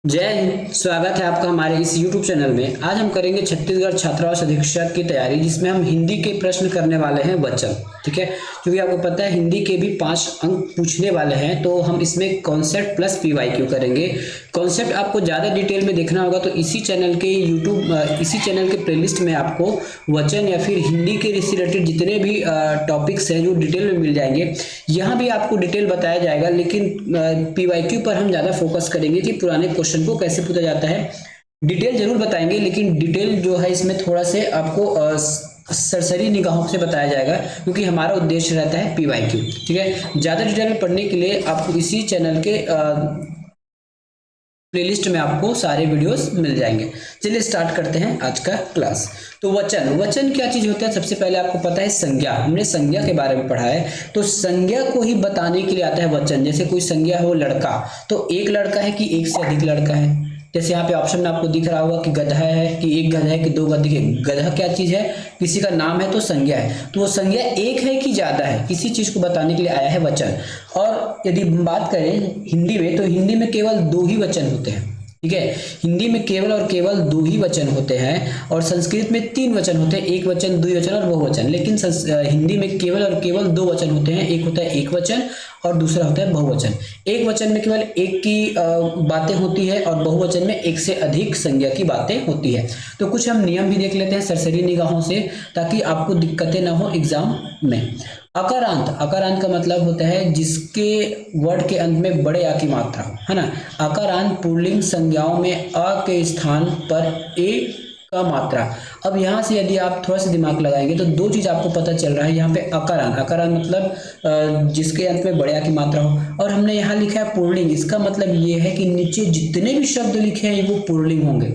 जय हिंद। स्वागत है आपका हमारे इस YouTube चैनल में। आज हम करेंगे छत्तीसगढ़ छात्रावास अधीक्षक की तैयारी, जिसमें हम हिंदी के प्रश्न करने वाले हैं वचन। ठीक है, क्योंकि आपको पता है हिंदी के भी 5 अंक पूछने वाले हैं, तो हम इसमें कॉन्सेप्ट प्लस PYQ करेंगे। कॉन्सेप्ट आपको ज़्यादा डिटेल में देखना होगा तो इसी चैनल के प्लेलिस्ट में आपको वचन या फिर हिंदी के रिलेटेड जितने भी टॉपिक्स हैं जो डिटेल में मिल जाएंगे। यहाँ भी आपको डिटेल बताया जाएगा, लेकिन PYQ पर हम ज़्यादा फोकस करेंगे कि पुराने क्वेश्चन को कैसे पूछा जाता है। डिटेल जरूर बताएंगे, लेकिन डिटेल जो है इसमें थोड़ा से आपको सरसरी निगाहों से बताया जाएगा, क्योंकि हमारा उद्देश्य रहता है PYQ। ठीक है, ज़्यादा डिटेल में पढ़ने के लिए आपको इसी चैनल के प्लेलिस्ट में आपको सारे वीडियोस मिल जाएंगे। चलिए स्टार्ट करते हैं आज का क्लास। तो वचन क्या चीज होता है? सबसे पहले आपको पता है संज्ञा, हमने संज्ञा के बारे में पढ़ा है। तो संज्ञा को ही बताने के लिए आता है वचन। जैसे कोई संज्ञा है वो लड़का, तो एक लड़का है कि एक से अधिक लड़का है। जैसे यहाँ पे ऑप्शन में आपको दिख रहा होगा कि गधा है कि एक गधा है कि दो गधे है। गधा क्या चीज है? किसी का नाम है तो संज्ञा है। तो वो संज्ञा एक है कि ज्यादा है, किसी चीज को बताने के लिए आया है वचन। और यदि हम बात करें हिंदी में, तो हिंदी में केवल 2 ही वचन होते हैं। ठीक है, हिंदी में केवल और केवल 2 ही वचन होते हैं, और संस्कृत में 3 वचन होते हैं, एक वचन, द्विवचन और बहुवचन। लेकिन हिंदी में केवल और केवल 2 वचन होते हैं, एक होता है एक वचन और दूसरा होता है बहुवचन। एक वचन में केवल एक की बातें होती है, और बहुवचन में एक से अधिक संज्ञा की बातें होती है। तो कुछ हम नियम भी देख लेते हैं सरसरी निगाहों से, ताकि आपको दिक्कतें ना हो एग्जाम में। अकारांत का मतलब होता है जिसके वर्ड के अंत में बड़े आ की मात्रा हो, है ना। अकारांत पुल्लिंग संज्ञाओं में अ के स्थान पर ए का मात्रा। अब यहाँ से यदि आप थोड़ा सा दिमाग लगाएंगे तो 2 चीज आपको पता चल रहा है। यहाँ पे अकारांत मतलब जिसके अंत में बड़े आ की मात्रा हो, और हमने यहाँ लिखा है पुल्लिंग। इसका मतलब ये है कि नीचे जितने भी शब्द लिखे हैं वो पुल्लिंग होंगे।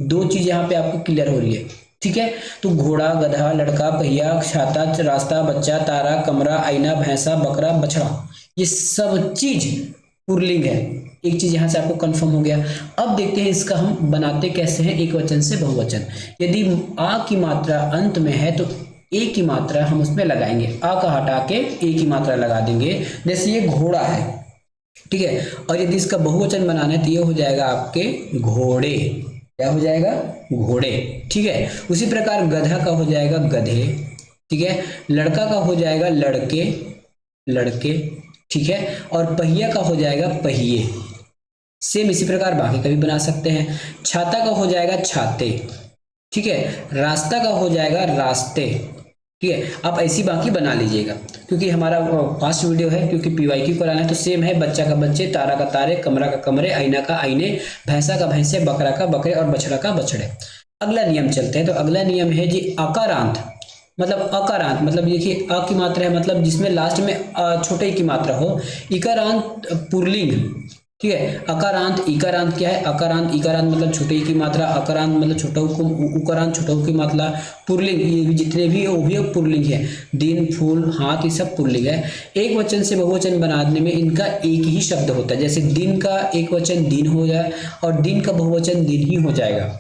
2 चीज यहाँ पे आपको क्लियर हो रही है। ठीक है, तो घोड़ा, गधा, लड़का, पहिया, छाता, रास्ता, बच्चा, तारा, कमरा, आईना, भैंसा, बकरा, बछड़ा, ये सब चीज पुल्लिंग है। एक चीज यहां से आपको कंफर्म हो गया। अब देखते हैं इसका हम बनाते कैसे हैं एक वचन से बहुवचन। यदि आ की मात्रा अंत में है तो ए की मात्रा हम उसमें लगाएंगे, आ का हटा के ए की मात्रा लगा देंगे। जैसे ये घोड़ा है, ठीक है, और यदि इसका बहुवचन बनाना है तो ये हो जाएगा आपके घोड़े। क्या हो जाएगा? घोड़े। ठीक है, उसी प्रकार गधा का हो जाएगा गधे। ठीक है, लड़का का हो जाएगा लड़के, लड़के। ठीक है, और पहिया का हो जाएगा पहिए। सेम इसी प्रकार बाकी का भी बना सकते हैं। छाता का हो जाएगा छाते। ठीक है, रास्ता का हो जाएगा रास्ते। ठीक है, आप ऐसी बाकी बना लीजिएगा, क्योंकि हमारा फास्ट वीडियो है, क्योंकि PYQ कराना है। तो सेम है, बच्चा का बच्चे, तारा का तारे, कमरा का कमरे, आईना का आईने, भैंसा का भैंसे, बकरा का बकरे और बछड़ा का बछड़े। अगला नियम चलते हैं। तो अगला नियम है जी अकारांत। अकारांत मतलब देखिए अ की मात्रा है, मतलब जिसमें लास्ट में छोटे की मात्रा हो। इकारांत पुल्लिंग। ठीक है, अकारांत इकारांत क्या है? अकारांत इकारांत मतलब छोटे ई की मात्रा, अकारांत मतलब छोटा उकारांत छोटा उ की मात्रा। पुल्लिंग ये भी जितने भी है वो भी पुल्लिंग है। दिन, फूल, हाथ, ये सब पुल्लिंग है। एक वचन से बहुवचन बनाने में इनका एक ही शब्द होता है। जैसे दिन का एक वचन दिन हो जाए, और दिन का बहुवचन दिन ही हो जाएगा।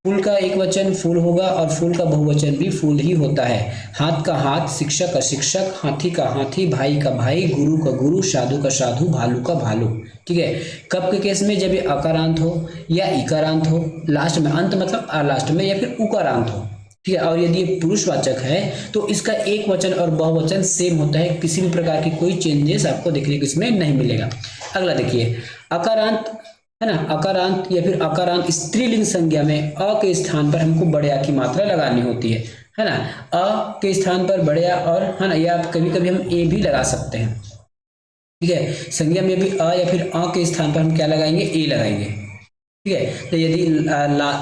फूल का एक वचन फूल होगा, और फूल का बहुवचन भी फूल ही होता है। हाथ का हाथ, शिक्षक का शिक्षक, हाथी का हाथी, भाई का भाई, गुरु का गुरु, साधु का साधु, भालू का भालू। ठीक है, कब के केस में? जब ये अकारांत हो या इकारांत हो, लास्ट में अंत मतलब लास्ट में, या फिर उकारांत हो। ठीक है, और यदि ये पुरुषवाचक है तो इसका एक वचन और बहुवचन सेम होता है, किसी भी प्रकार की कोई चेंजेस आपको देखने को इसमें नहीं मिलेगा। अगला देखिए अकारांत, है ना। अकारांत या फिर अकारांत स्त्रीलिंग संज्ञा में अ के स्थान पर हमको बड़े आ की मात्रा लगानी होती है ना। अ के स्थान पर बड़े आ, और है ना, या कभी कभी हम ए भी लगा सकते हैं। ठीक है, संज्ञा में भी अ या फिर अ के स्थान पर हम क्या लगाएंगे? ए लगाएंगे। ठीक है, तो यदि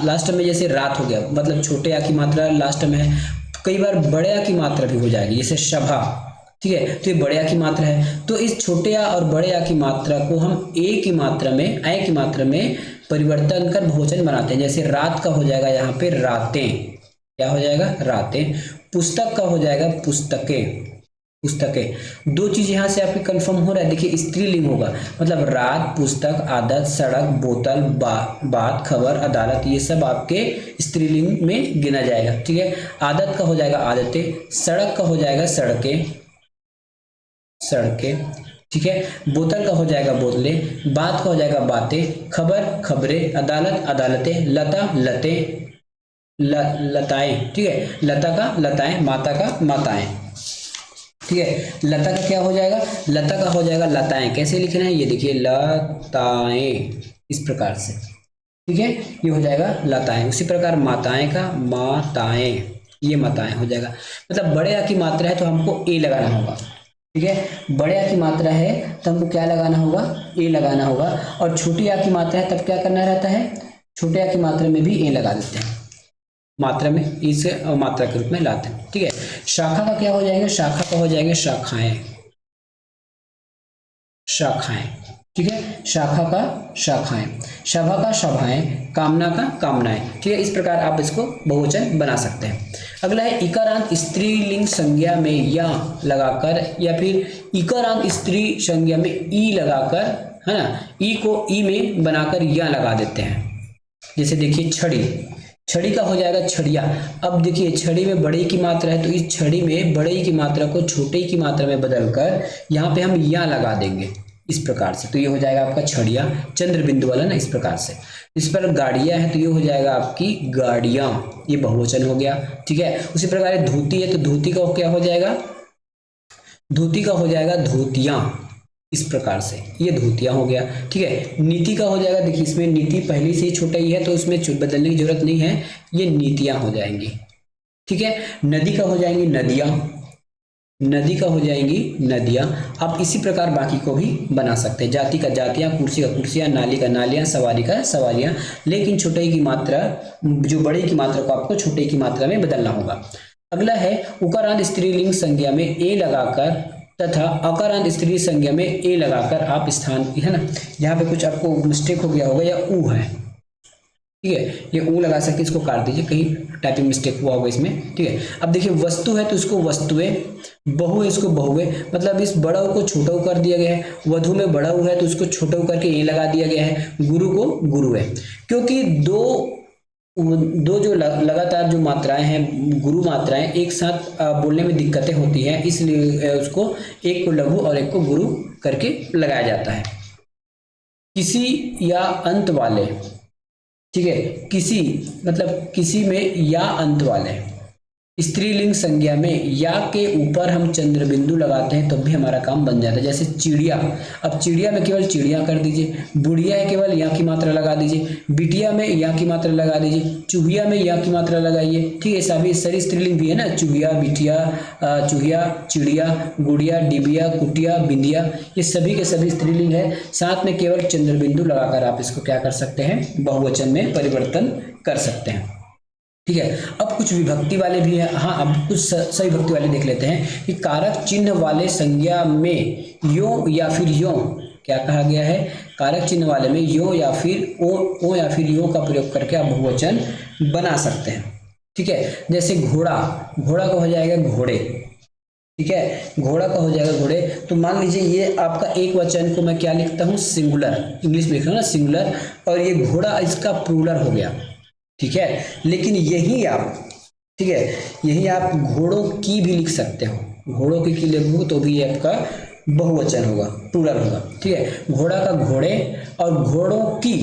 लास्ट में जैसे रात हो गया, मतलब छोटे आ की मात्रा लास्ट में है। कई बार बड़े आ की मात्रा भी हो जाएगी, जैसे सभा। ठीक है, तो ये बड़े आ की मात्रा है, तो इस छोटे आ और बड़े आ की मात्रा को हम ए की मात्रा में, ए की मात्रा में परिवर्तन कर बहुवचन बनाते हैं। जैसे रात का हो जाएगा यहाँ पे रातें। क्या हो जाएगा? रातें। पुस्तक का हो जाएगा पुस्तकें, पुस्तकें। 2 चीज यहां से आपके कंफर्म हो रहा है। देखिए स्त्रीलिंग होगा, मतलब रात, पुस्तक, आदत, सड़क, बोतल, बात, खबर, अदालत, ये सब आपके स्त्रीलिंग में गिना जाएगा। ठीक है, आदत का हो जाएगा आदतें, सड़क का हो जाएगा सड़कें, सड़कें, ठीक है। बोतल का हो जाएगा बोतलें, बात का हो जाएगा बातें, खबर खबरें, अदालत अदालतें, लता लतें, लताएं, ठीक है। लता का लताएं, माता का माताएं, ठीक है। लता का क्या हो जाएगा, लता का हो जाएगा लताएं। कैसे लिखना है, ये देखिए लताएं, इस प्रकार से, ठीक है। ये हो जाएगा लताएं। उसी प्रकार माताएं का माताएं, ये माताएं हो जाएगा। मतलब बड़े आ की मात्रा है तो हमको ए लगाना होगा, ठीक है। बड़े आ की मात्रा है तो हमको क्या लगाना होगा, ए लगाना होगा। और छोटी आ की मात्रा है तब क्या करना रहता है, छोटे आ की मात्रा में भी ए लगा देते हैं, मात्रा में इसे मात्रा के रूप में लाते हैं, ठीक है। शाखा का क्या हो जाएगा, शाखा का हो जाएंगे शाखाएं, शाखाएं, ठीक है। शाखा का शाखाएं, सभा का सभाएं, कामना का कामनाएं, ठीक है। इस प्रकार आप इसको बहुवचन बना सकते हैं। अगला है इकारांत स्त्रीलिंग संज्ञा में या लगाकर या फिर इकारांत स्त्री संज्ञा में ई लगाकर, है ना, ई को ई में बनाकर या लगा देते हैं। जैसे देखिए छड़ी, छड़ी का हो जाएगा छड़िया। अब देखिए छड़ी में बड़े की मात्रा है तो इस छड़ी में बड़े की मात्रा को छोटे की मात्रा में बदलकर यहाँ पे हम या लगा देंगे, इस प्रकार से। तो ये हो जाएगा आपका छड़िया, चंद्र बिंदु वाला ना, इस प्रकार से। इस पर गाड़ियां है तो ये हो जाएगा आपकी गाड़ियां, ये बहुवचन हो गया, ठीक है। उसी प्रकार धोती है तो धोती का क्या हो जाएगा, धोती का हो जाएगा धोतियां, इस प्रकार से ये धोतियां हो गया, ठीक है। नीति का हो जाएगा, देखिए इसमें नीति पहले से ही छोटा ही है तो इसमें बदलने की जरूरत नहीं है, ये नीतियां हो जाएंगी, ठीक है। नदी का हो जाएंगी नदियां, नदी का हो जाएंगी नदियां। आप इसी प्रकार बाकी को भी बना सकते हैं। जाति का जातियां, कुर्सी का कुर्सियां, नाली का नालियां, सवारी का सवारियां, लेकिन छोटे की मात्रा, जो बड़े की मात्रा को आपको छोटे की मात्रा में बदलना होगा। अगला है उकारांत स्त्रीलिंग संज्ञा में ए लगाकर तथा अकारांत स्त्री संज्ञा में ए लगाकर आप स्थान, है ना, यहाँ पे कुछ आपको मिस्टेक हो गया होगा या ऊ है, ठीक है, ये ऊ लगा सकते, इसको काट दीजिए, कहीं टाइपिंग मिस्टेक हुआ होगा इसमें, ठीक है। अब देखिए वस्तु है तो इसको वस्तुएं, बहु है इसको बहुए, मतलब इस बड़ा को छोटा कर दिया गया है। वधु में बड़ा है तो इसको छोटा करके ए लगा दिया गया है। गुरु को गुरु है, क्योंकि दो जो लगातार जो मात्राएं हैं, गुरु मात्राएं, एक साथ बोलने में दिक्कतें होती हैं, इसलिए उसको एक को लघु और एक को गुरु करके लगाया जाता है। किसी या अंत वाले, ठीक है, किसी मतलब किसी में या अंत वाले, स्त्रीलिंग संज्ञा में या के ऊपर हम चंद्र बिंदु लगाते हैं तो भी हमारा काम बन जाता है। जैसे चिड़िया, अब चिड़िया में केवल चिड़िया कर दीजिए, बुढ़िया है केवल या की मात्रा लगा दीजिए, बिटिया में या की मात्रा लगा दीजिए, चूहिया में या की मात्रा लगाइए, ठीक है। सभी सारी स्त्रीलिंग भी है ना, चूहिया, बिटिया, चूहिया, चिड़िया, गुड़िया, डिबिया, कुटिया, बिंदिया, ये सभी के सभी स्त्रीलिंग है। साथ में केवल चंद्र बिंदु लगाकर आप इसको क्या कर सकते हैं, बहुवचन में परिवर्तन कर सकते हैं, ठीक है। अब कुछ विभक्ति वाले भी हैं, हाँ अब कुछ सही भक्ति वाले देख लेते हैं कि कारक चिन्ह वाले संज्ञा में यो या फिर यो, क्या कहा गया है, कारक चिन्ह वाले में यो या फिर ओ या फिर यो का प्रयोग करके आप बहुवचन बना सकते हैं, ठीक है। जैसे घोड़ा, घोड़ा का हो जाएगा घोड़े, ठीक है, घोड़ा का हो जाएगा घोड़े। तो मान लीजिए ये आपका एक वचन को मैं क्या लिखता हूँ, सिंगुलर, इंग्लिश में लिख रहा हूँ ना सिंगुलर, और ये घोड़ा इसका प्लूरल हो गया, ठीक है। लेकिन यही आप, ठीक है, यही आप घोड़ों की भी लिख सकते हो, घोड़ों की लिखोगे तो भी ये आपका बहुवचन होगा, प्लूरल होगा, ठीक है। घोड़ा का घोड़े और घोड़ों की,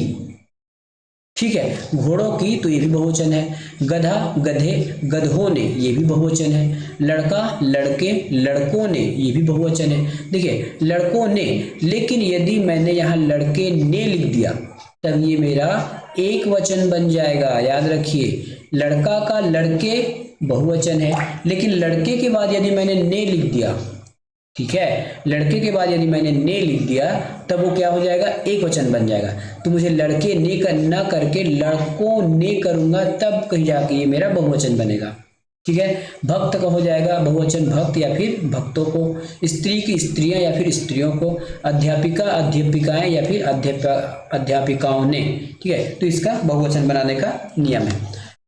ठीक है, घोड़ों की तो ये भी बहुवचन है। गधा गधे गधों ने, ये भी बहुवचन है। लड़का लड़के लड़कों ने, ये भी बहुवचन है। देखिए लड़कों ने, लेकिन यदि मैंने यहाँ लड़के ने लिख दिया तब ये मेरा एक वचन बन जाएगा। याद रखिए लड़का का लड़के बहुवचन है, लेकिन लड़के के बाद यदि मैंने ने लिख दिया, ठीक है, लड़के के बाद यदि मैंने ने लिख दिया तब वो क्या हो जाएगा, एक वचन बन जाएगा। तो मुझे लड़के ने न करके लड़कों ने करूंगा तब कहीं जाके ये मेरा बहुवचन बनेगा, ठीक है। भक्त का हो जाएगा बहुवचन भक्त या फिर भक्तों को, स्त्री की स्त्रियां या फिर स्त्रियों को, अध्यापिका अध्यापिकाएं या फिर अध्यापिकाओं ने, ठीक है। तो इसका बहुवचन बनाने का नियम है।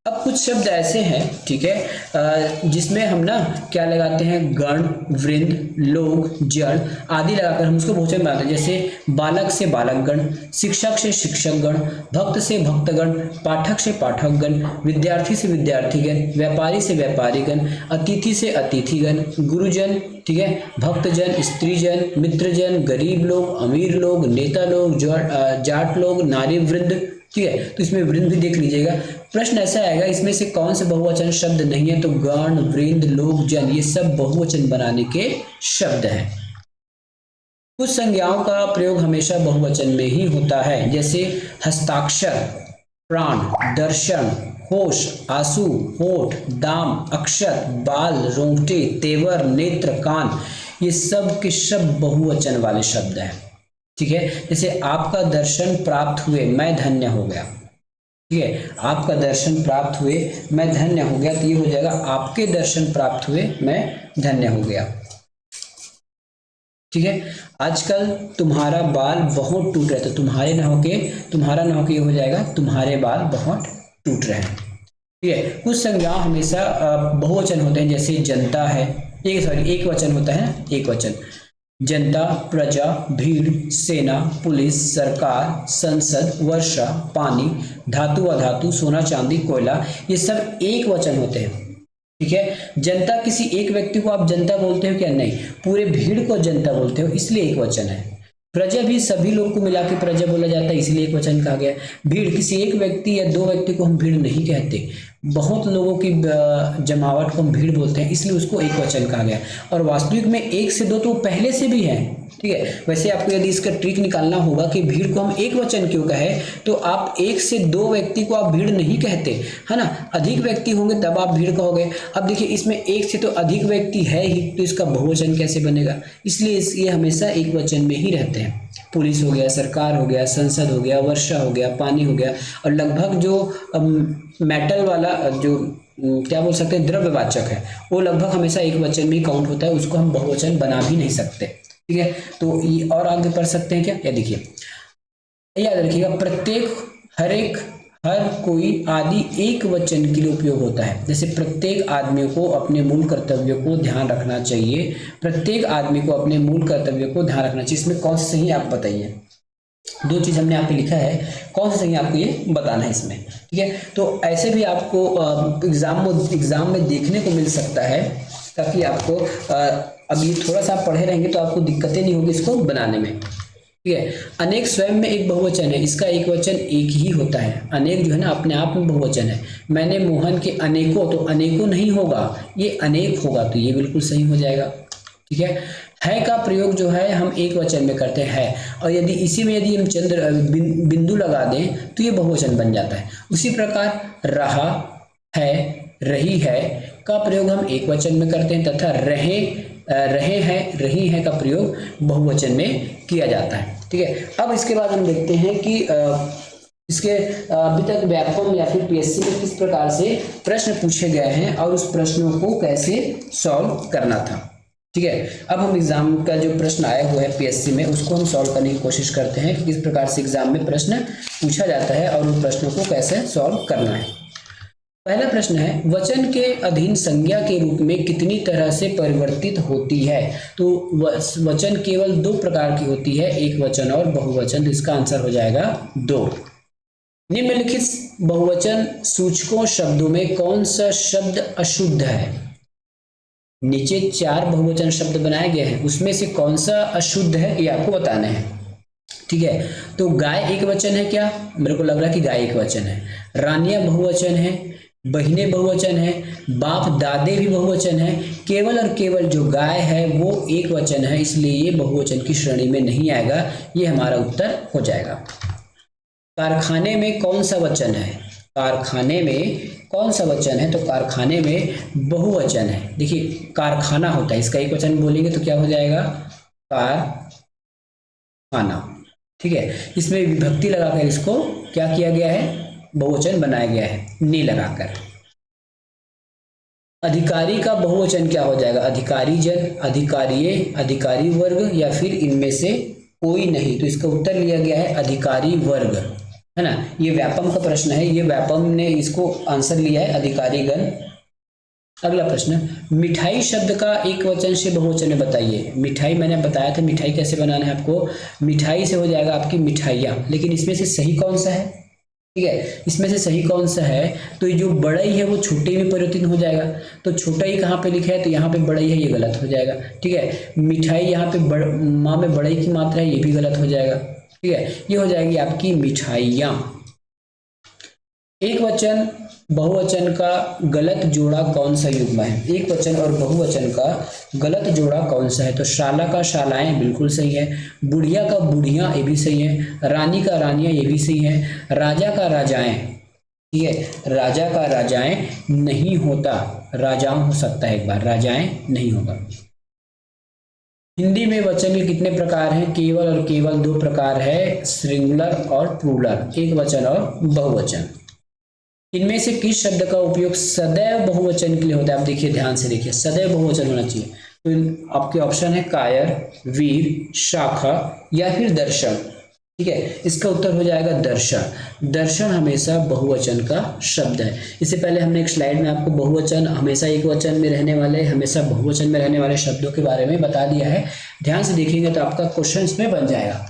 अब कुछ शब्द ऐसे हैं, ठीक है, जिसमें हम ना क्या लगाते हैं, गण, वृंद, लोग, जड़ आदि लगाकर हम उसको बहुवचन बनाते हैं। जैसे बालक से बालकगण, शिक्षक से शिक्षकगण, भक्त से भक्तगण, पाठक से पाठकगण, विद्यार्थी से विद्यार्थीगण, व्यापारी से व्यापारीगण, अतिथि से अतिथिगण, गुरुजन, ठीक है, भक्तजन, स्त्रीजन, मित्रजन, गरीब लोग, अमीर लोग, नेता लोग, जाट लोग, नारी वृंद, ठीक है। तो इसमें वृंद भी देख लीजिएगा। प्रश्न ऐसा आएगा, इसमें से कौन से बहुवचन शब्द नहीं है, तो गण, वृंद, लोग, जन ये सब बहुवचन बनाने के शब्द हैं। कुछ संज्ञाओं का प्रयोग हमेशा बहुवचन में ही होता है, जैसे हस्ताक्षर, प्राण, दर्शन, होश, आंसू, होठ, दाम, अक्षर, बाल, रोंगटे, तेवर, नेत्र, कान, ये सब के सब बहुवचन वाले शब्द हैं, ठीक है। जैसे आपका दर्शन प्राप्त हुए, मैं धन्य हो गया, ठीक है, आपका दर्शन प्राप्त हुए मैं धन्य हो गया, तो ये हो जाएगा आपके दर्शन प्राप्त हुए मैं धन्य हो गया, ठीक है। आजकल तुम्हारा बाल बहुत टूट रहे, तो तुम्हारे ना होके तुम्हारा ना होके ये हो जाएगा तुम्हारे बाल बहुत टूट रहे हैं, ठीक है। कुछ संज्ञा हमेशा बहुवचन होते हैं, जैसे जनता है, एक वचन होता है, एक वचन, जनता, प्रजा, भीड़, सेना, पुलिस, सरकार, संसद, वर्षा, पानी, धातु, अधातु, सोना, चांदी, कोयला, ये सब एक वचन होते हैं, ठीक है। जनता, किसी एक व्यक्ति को आप जनता बोलते हो क्या, नहीं, पूरे भीड़ को जनता बोलते हो, इसलिए एक वचन है। प्रजा भी सभी लोग को मिला के प्रजा बोला जाता है, इसलिए एक वचन कहा गया। भीड़, किसी एक व्यक्ति या दो व्यक्ति को हम भीड़ नहीं कहते, बहुत लोगों की जमावट को हम भीड़ बोलते हैं, इसलिए उसको एक वचन कहा गया। और वास्तविक में एक से दो तो पहले से भी है, ठीक है। वैसे आपको यदि इसका ट्रिक निकालना होगा कि भीड़ को हम एक वचन क्यों कहे, तो आप एक से दो व्यक्ति को आप भीड़ नहीं कहते, है ना, अधिक व्यक्ति होंगे तब आप भीड़ कहोगे। अब देखिए इसमें एक से तो अधिक व्यक्ति है ही, तो इसका बहुवचन कैसे बनेगा, इसलिए ये हमेशा एक वचन में ही रहते हैं। पुलिस हो गया, सरकार हो गया, संसद हो गया, वर्षा हो गया, पानी हो गया, और लगभग जो मेटल वाला जो क्या बोल सकते हैं द्रव्यवाचक है, वो लगभग हमेशा एक वचन में ही काउंट होता है, उसको हम बहुवचन बना भी नहीं सकते, ठीक है। तो ये और आगे पढ़ सकते हैं क्या, या देखिए याद रखिएगा, प्रत्येक, हर एक, हर कोई आदि एक वचन के लिए उपयोग होता है। जैसे प्रत्येक आदमी को अपने मूल कर्तव्यों को ध्यान रखना चाहिए, प्रत्येक आदमी को अपने मूल कर्तव्यों को ध्यान रखना चाहिए। इसमें कौन सा सही आप बताइए, दो चीज हमने आपको लिखा है, कौन सा सही आपको ये बताना है इसमें, ठीक है। तो ऐसे भी आपको एग्जाम में देखने को मिल सकता है, ताकि आपको अब ये थोड़ा सा पढ़े रहेंगे तो आपको दिक्कतें नहीं होगी इसको बनाने में, ठीक है। अनेक स्वयं में एक बहुवचन है, इसका एक वचन एक ही होता है। अनेक जो है ना अपने आप में बहुवचन है। मैंने मोहन के अनेकों, तो अनेकों नहीं होगा, ये अनेक होगा, तो ये बिल्कुल सही हो जाएगा, ठीक है का प्रयोग जो है हम एक वचन में करते हैं, और यदि इसी में यदि हम चंद्र बिंदु लगा दें तो ये बहुवचन बन जाता है। उसी प्रकार रहा है, रही है का प्रयोग हम एक वचन में करते हैं, तथा रहे हैं, रही है का प्रयोग बहुवचन में किया जाता है, ठीक है। अब इसके बाद हम देखते हैं कि इसके अभी तक व्याकरण या फिर पीएससी में किस प्रकार से प्रश्न पूछे गए हैं और उस प्रश्नों को कैसे सॉल्व करना था, ठीक है। अब हम एग्जाम का जो प्रश्न आया हुआ है पीएससी में उसको हम सॉल्व करने की कोशिश करते हैं कि किस प्रकार से एग्जाम में प्रश्न पूछा जाता है और उन प्रश्नों को कैसे सॉल्व करना है। पहला प्रश्न है, वचन के अधीन संज्ञा के रूप में कितनी तरह से परिवर्तित होती है। तो वचन केवल दो प्रकार की होती है, एक वचन और बहुवचन, तो इसका आंसर हो जाएगा 2। निम्नलिखित बहुवचन सूचकों शब्दों में कौन सा शब्द अशुद्ध है। नीचे 4 बहुवचन शब्द बनाए गए हैं, उसमें से कौन सा अशुद्ध है ये आपको बताना है, ठीक है। तो गाय एक वचन है क्या, मेरे को लग रहा है कि गाय एक वचन है। रानियां बहुवचन है, बहिने बहुवचन है, बाप दादे भी बहुवचन है। केवल और केवल जो गाय है वो एक वचन है, इसलिए ये बहुवचन की श्रेणी में नहीं आएगा, ये हमारा उत्तर हो जाएगा। कारखाने में कौन सा वचन है, कारखाने में कौन सा वचन है, तो कारखाने में बहुवचन है। देखिए कारखाना होता है, इसका एक वचन बोलेंगे तो क्या हो जाएगा, कारखाना, ठीक है। इसमें विभक्ति लगाकर इसको क्या किया गया है, बहुवचन बनाया गया है, ने लगाकर। अधिकारी का बहुवचन क्या हो जाएगा, अधिकारी जन, अधिकारिये, अधिकारी वर्ग, या फिर इनमें से कोई नहीं। तो इसका उत्तर लिया गया है अधिकारी वर्ग, है ना। ये व्यापम का प्रश्न है, ये व्यापम ने इसको आंसर लिया है अधिकारीगण। अगला प्रश्न, मिठाई शब्द का एक वचन से बहुवचन में बताइए। मिठाई मैंने बताया था, मिठाई कैसे बनाना है आपको। मिठाई से हो जाएगा आपकी मिठाइयाँ, लेकिन इसमें से सही कौन सा है, ठीक है, इसमें से सही कौन सा है, तो ये जो बड़ई है वो छोटे में परिवर्तित हो जाएगा। तो छोटा ही कहाँ पे लिखा है, तो यहाँ पे बड़ई है, ये गलत हो जाएगा। ठीक है, मिठाई यहाँ पे माँ में बड़ई की मात्रा है, ये भी गलत हो जाएगा। ठीक है, ये हो जाएगी आपकी मिठाइयाँ। एक वचन बहुवचन का गलत जोड़ा कौन सा युग्म है। एक वचन और बहुवचन का गलत जोड़ा कौन सा है, तो शाला का शालाएं बिल्कुल सही है, बुढ़िया का बुढ़ियां ये भी सही है, रानी का रानियां ये भी सही है, राजा का राजाएं, ठीक है, राजा का राजाएं नहीं होता, राजाओं हो सकता है एक बार, राजाएं नहीं होगा। हिंदी में वचन के कितने प्रकार हैं, केवल और केवल दो प्रकार है, सिंगुलर और प्लूरल, एक वचन और बहुवचन। इनमें से किस शब्द का उपयोग सदैव बहुवचन के लिए होता है, आप देखिए ध्यान से देखिए, सदैव बहुवचन होना चाहिए। तो आपके ऑप्शन है कायर, वीर, शाखा या फिर दर्शन। ठीक है, इसका उत्तर हो जाएगा दर्शन। दर्शन हमेशा बहुवचन का शब्द है। इससे पहले हमने एक स्लाइड में आपको बहुवचन, हमेशा एक वचन में रहने वाले, हमेशा बहुवचन में रहने वाले शब्दों के बारे में बता दिया है। ध्यान से देखेंगे तो आपका क्वेश्चन इसमें बन जाएगा।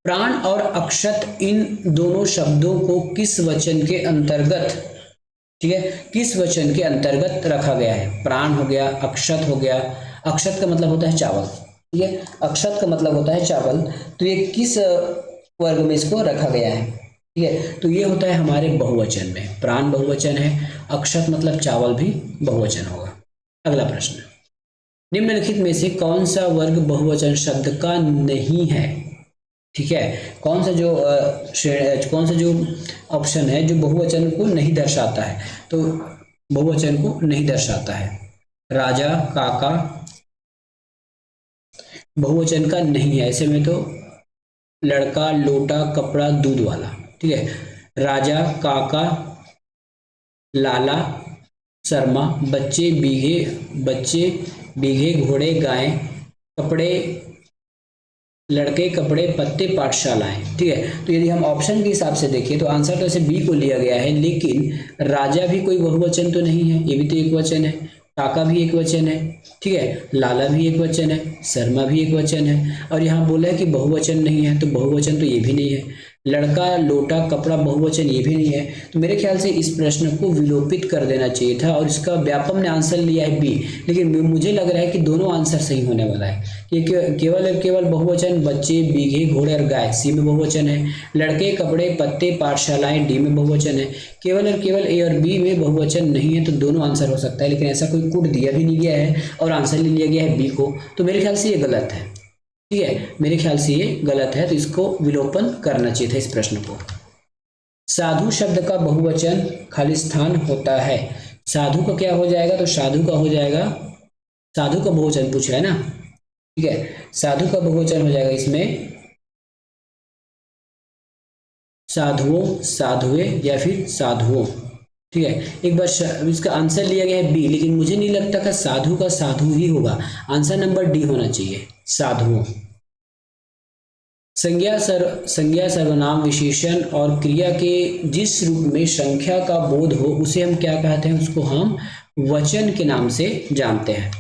प्राण और अक्षत इन दोनों शब्दों को किस वचन के अंतर्गत, ठीक है, किस वचन के अंतर्गत रखा गया है। प्राण हो गया, अक्षत हो गया, अक्षत का मतलब होता है चावल, ठीक है, अक्षत का मतलब होता है चावल, तो ये किस वर्ग में इसको रखा गया है, ठीक है, तो ये होता है हमारे बहुवचन में। प्राण बहुवचन है, अक्षत मतलब चावल भी बहुवचन होगा। अगला प्रश्न, निम्नलिखित में से कौन सा वर्ग बहुवचन शब्द का नहीं है, ठीक है, कौन सा जो ऑप्शन है जो बहुवचन को नहीं दर्शाता है, तो बहुवचन को नहीं दर्शाता है। राजा, काका बहुवचन का नहीं है, ऐसे में तो लड़का, लोटा, कपड़ा, दूध वाला, ठीक है, राजा, काका, लाला, शर्मा, बच्चे, बीघे, घोड़े, गाय, कपड़े, लड़के, कपड़े, पत्ते, पाठशालाएं। ठीक है, तो यदि हम ऑप्शन के हिसाब से देखें तो आंसर तो ऐसे बी को लिया गया है, लेकिन राजा भी कोई बहुवचन तो नहीं है, ये भी तो एक वचन है, काका भी एक वचन है, ठीक है, लाला भी एक वचन है, शर्मा भी एक वचन है, और यहाँ बोला है कि बहुवचन नहीं है, तो बहुवचन तो ये भी नहीं है। लड़का, लोटा, कपड़ा बहुवचन ये भी नहीं है, तो मेरे ख्याल से इस प्रश्न को विलोपित कर देना चाहिए था, और इसका व्यापम ने आंसर लिया है बी, लेकिन मुझे लग रहा है कि दोनों आंसर सही होने वाला है, कि केवल और केवल बहुवचन बच्चे, बीघे, घोड़े और गाय सी में बहुवचन है, लड़के, कपड़े, पत्ते, पाठशालाएं डी में बहुवचन है, केवल और केवल ए और बी में बहुवचन नहीं है, तो दोनों आंसर हो सकता है, लेकिन ऐसा कोई कोड दिया भी नहीं गया है और आंसर ले लिया गया है बी को, तो मेरे ख्याल से ये गलत है। ठीक है, मेरे ख्याल से ये गलत है, तो इसको विलोपन करना चाहिए था इस प्रश्न को। साधु शब्द का बहुवचन खालिस्तान होता है, साधु का क्या हो जाएगा, तो साधु का हो जाएगा, साधु का बहुवचन पूछा है ना, ठीक है, साधु का बहुवचन हो जाएगा इसमें साधुओं, साधुए या फिर साधुओं। ठीक है, एक बार इसका आंसर लिया गया है बी, लेकिन मुझे नहीं लगता कि साधु का साधु ही होगा, आंसर नंबर डी होना चाहिए, साधुओं। संज्ञा सर्वनाम विशेषण और क्रिया के जिस रूप में संख्या का बोध हो उसे हम क्या कहते हैं, उसको हम वचन के नाम से जानते हैं।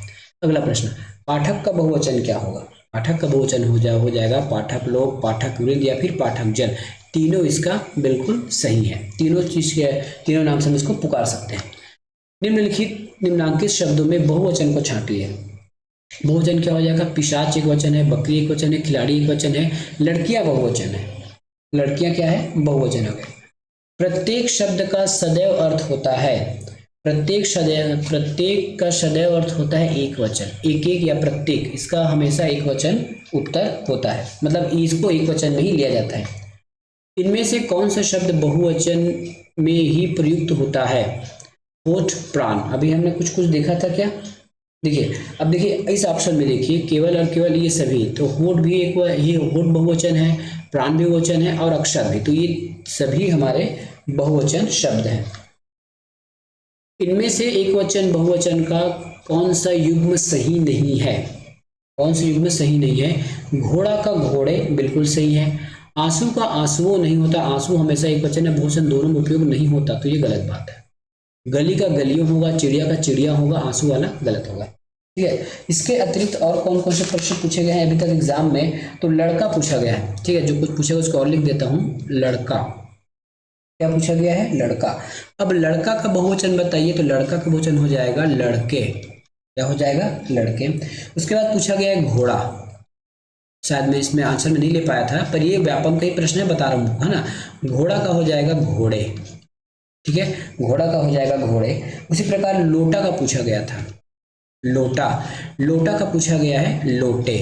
अगला प्रश्न, पाठक का बहुवचन क्या होगा। पाठक का बहुवचन हो जाएगा पाठक लोग, पाठक वृंद या फिर पाठक जन, तीनों इसका बिल्कुल सही है, तीनों नाम से हम इसको पुकार सकते हैं। निम्नांकित शब्दों में बहुवचन को छांटिए। बहुवचन क्या हो जाएगा, पिशाच एक वचन है, बकरी एक वचन है, खिलाड़ी एक वचन है, लड़कियां बहुवचन है, लड़कियां क्या है, बहुवचन हो गए। प्रत्येक शब्द का सदैव अर्थ होता है, प्रत्येक का सदैव अर्थ होता है एक वचन, एक या प्रत्येक, इसका हमेशा एक वचन उत्तर होता है, मतलब इसको एक वचन में ही लिया जाता है। इनमें से कौन सा शब्द बहुवचन में ही प्रयुक्त होता है, होठ, प्राण। अभी हमने कुछ देखा था क्या, देखिए अब देखिए इस ऑप्शन में देखिए, केवल और केवल ये सभी, तो होठ भी ये होठ बहुवचन है, प्राण भी बहुवचन है और अक्षर भी, तो ये सभी हमारे बहुवचन शब्द हैं। इनमें से एक वचन बहुवचन का कौन सा युग्म सही नहीं है, कौन सा युग्म सही नहीं है, घोड़ा का घोड़े बिल्कुल सही है, आंसू का आंसुओं नहीं होता, आंसू हमेशा एक वचन है, बहुवचन दोनों में उपयोग नहीं होता, तो ये गलत बात है। गली का गलियों होगा, चिड़िया का चिड़िया होगा, आंसू वाला गलत होगा। ठीक है, इसके अतिरिक्त और कौन कौन से प्रश्न पूछे गए हैं अभी तक एग्जाम में, तो लड़का पूछा गया है। ठीक है, जो कुछ पूछेगा उसको और लिख देता हूँ, लड़का। क्या पूछा गया है? लड़का। अब लड़का का बहुवचन बताइए, तो लड़का का बहुवचन हो जाएगा लड़के। क्या हो जाएगा? लड़के। उसके बाद पूछा गया है घोड़ा। शायद मैं इसमें आंसर में नहीं ले पाया था, पर ये व्यापक का ही प्रश्न है, बता रहा हूँ, है ना। घोड़ा का हो जाएगा घोड़े। ठीक है, घोड़ा का हो जाएगा घोड़े। उसी प्रकार लोटा का पूछा गया था, लोटा। लोटा का पूछा गया है लोटे।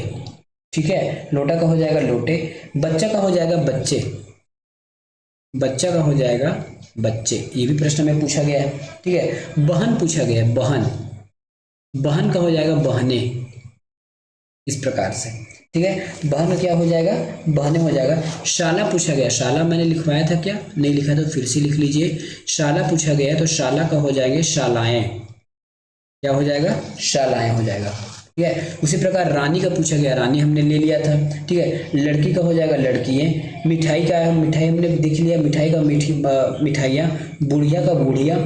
ठीक है, लोटा का हो जाएगा लोटे। बच्चा का हो जाएगा बच्चे। बच्चा का हो जाएगा बच्चे, ये भी प्रश्न में पूछा गया है। ठीक है, बहन पूछा गया है, बहन। बहन का हो जाएगा बहने, इस प्रकार से। ठीक है, बहन का क्या हो जाएगा? बहने हो जाएगा। शाला पूछा गया, शाला मैंने लिखवाया था क्या? नहीं लिखा तो फिर से लिख लीजिए। शाला पूछा गया तो शाला का हो जाएंगे शालाएं। क्या हो जाएगा? शालाएं हो जाएगा। ठीक है, उसी प्रकार रानी का पूछा गया, रानी हमने ले लिया था। ठीक है, लड़की का हो जाएगा लड़कियां। मिठाई का है, मिठाई हमने देख लिया, मिठाई का मिठाइयाँ। बुढ़िया का बूढ़िया।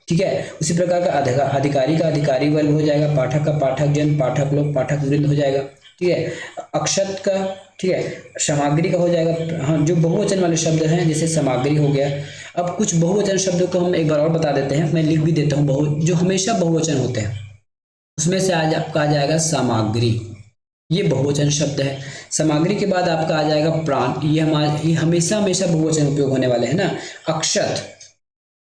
ठीक है, उसी प्रकार का अधिकारी का अधिकारी वर्ग हो जाएगा। पाठक का पाठक जन, पाठक लोग, पाठक वृंद हो जाएगा। ठीक है, अक्षत का, ठीक है, सामग्री का हो जाएगा। हाँ, जो बहुवचन वाले शब्द हैं जैसे सामग्री हो गया। अब कुछ बहुवचन शब्दों को हम एक बार और बता देते हैं, मैं लिख भी देता हूँ। जो हमेशा बहुवचन होते हैं उसमें से आज आपका आ जाएगा सामग्री, ये बहुवचन शब्द है। सामग्री के बाद आपका आ जाएगा प्राण, ये हमेशा हमेशा बहुवचन उपयोग होने वाले हैं ना। अक्षत,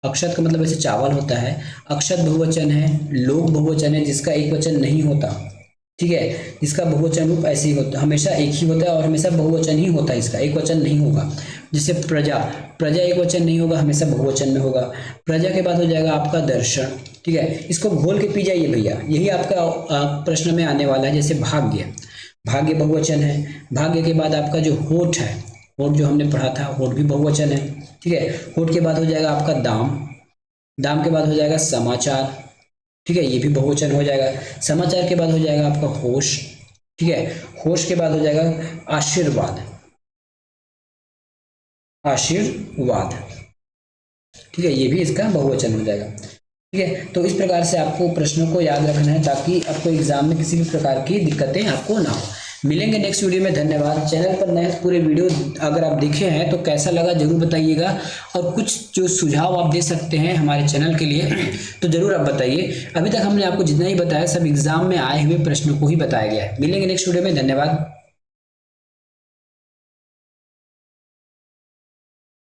अक्षत का मतलब ऐसे चावल होता है। अक्षत बहुवचन है। लोग बहुवचन है जिसका एक वचन नहीं होता। ठीक है, जिसका बहुवचन रूप ऐसे ही होता, हमेशा एक ही होता है और हमेशा बहुवचन ही होता है, इसका एक वचन नहीं होगा। जैसे प्रजा, प्रजा एक वचन नहीं होगा, हमेशा बहुवचन में होगा। प्रजा के बाद हो जाएगा आपका दर्शन। ठीक है, इसको घोल के पी जाइए भैया, यही आपका प्रश्न में आने वाला है। जैसे भाग्य, भाग्य बहुवचन है। भाग्य के बाद आपका जो होठ है, होठ जो हमने पढ़ा था, होठ भी बहुवचन है। ठीक है, होठ के बाद हो जाएगा आपका दाम। दाम के बाद हो जाएगा समाचार। ठीक है, ये भी बहुवचन हो जाएगा। समाचार के बाद हो जाएगा आपका होश। ठीक है, होश के बाद हो जाएगा आशीर्वाद। आशीर्वाद। ठीक है, ये भी इसका बहुवचन हो जाएगा। ठीक है, तो इस प्रकार से आपको प्रश्नों को याद रखना है ताकि आपको एग्जाम में किसी भी प्रकार की दिक्कतें आपको ना हो। मिलेंगे नेक्स्ट वीडियो में, धन्यवाद। चैनल पर नए पूरे वीडियो अगर आप देखे हैं तो कैसा लगा जरूर बताइएगा, और कुछ जो सुझाव आप दे सकते हैं हमारे चैनल के लिए तो जरूर आप बताइए। अभी तक हमने आपको जितना ही बताया सब एग्जाम में आए हुए प्रश्नों को ही बताया गया है। मिलेंगे नेक्स्ट वीडियो में, धन्यवाद।